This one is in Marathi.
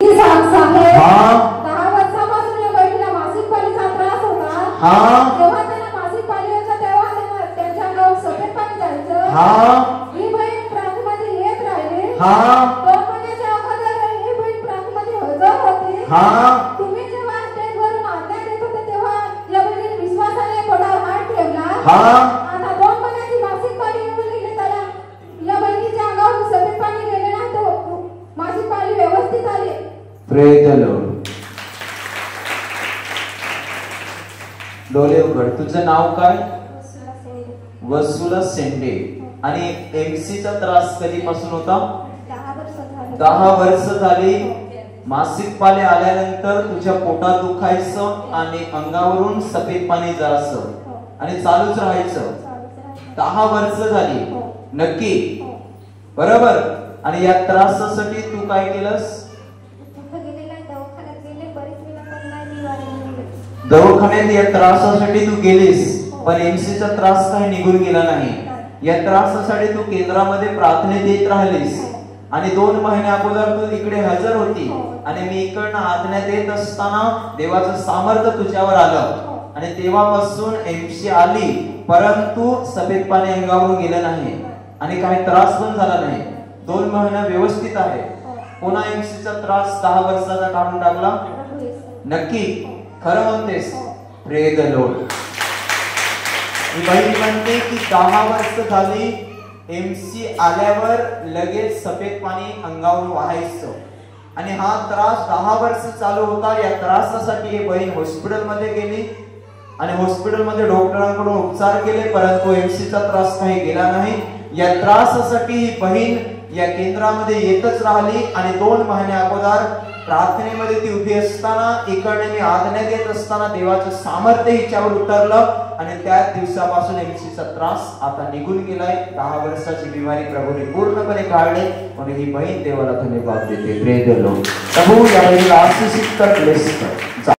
10 वर्षापासून या बहिणीला मासिक पाळीचा त्रास होता। तेव्हा त्यांना मासिक पाळी यायचं, तेव्हा त्यांच्या अंगावर सफेद पाणी जायचं। ही बहीण प्रांतमध्ये येत राहिली। 2 महिन्याच्या अगोदर ही बहीण प्रांतमध्ये हजर होती। तुम्ही जेव्हा स्टेजवरून आज्ञा देत होते तेव्हा या बहिणीने विश्वासाने पोटावर हात ठेवला। आता 2 महिन्याची मासिक पाळी येऊन गेली, त्याला या बहिणीच्या अंगावर सफेद पाणी गेले नाही, तो मासिक पाळी व्यवस्थित आली। Praise the Lord. डोळे उघड। तुझं नाव काय? वसुला सेंडे। आणि एमसी चा त्रास कधीपासून होता? 10 वर्ष झाली। मासिक पाळी आल्यानंतर तुझ्या पोटात दुखायचं आणि अंगावरून सफेद पाणी जायचं आणि चालूच राहायचं। 10 वर्ष झाली नक्की? बरोबर। आणि या त्रासासाठी तू काय केलंस? दवाखान्यात या त्रासासाठी तू गेलीस, पण एमसीचा त्रास काही निघून गेला नाही। या त्रासासाठी तू केंद्रामध्ये प्रार्थनेत येत राहिलीस आणि 2 महिने अगोदर तू इकडे हजर होती आणि मी इकडनं आज्ञा देत असताना देवाचं सामर्थ्य तुझ्यावर आलं आणि तेव्हापासून एमसी आली, परंतु सफेद पाणी अंगावरून गेलं नाही आणि काही त्रास पण झाला नाही। 2 महिने व्यवस्थित आहे। पुन्हा एमसीचा त्रास 10 वर्षाचा काढून टाकला नक्की? खरं म्हणतेस? Praise the Lord. ही बहीण म्हणते की 10 वर्ष झाली, एमसी आल्यावर लगेच सफेद पाणी अंगावर वाहायचं आणि हा त्रास 10 वर्ष चालू होता। या त्रासासाठी ही बहीण हॉस्पिटलमध्ये गेली आणि हॉस्पिटलमध्ये डॉक्टरांकडून उपचार केले, परंतु एमसीचा त्रास काही गेला नाही। या त्रासासाठी ही बहीण या केंद्रामध्ये येतच राहिली आणि 2 महिने अगोदर प्रार्थनेमध्ये ती उभी असताना इकडे मी आज्ञा देत असताना देवाचं सामर्थ्य हिच्यावर उतरलं आणि त्याच दिवसापासून एमसीचा त्रास आता निघून गेलाय। 10 वर्षाची बिमारी प्रभूने पूर्णपणे काढली आणि ही बहीण देवाला धन्यवाद देते। Praise the Lord. प्रभू या बहिणीला आशीषित कर, ब्लेस कर।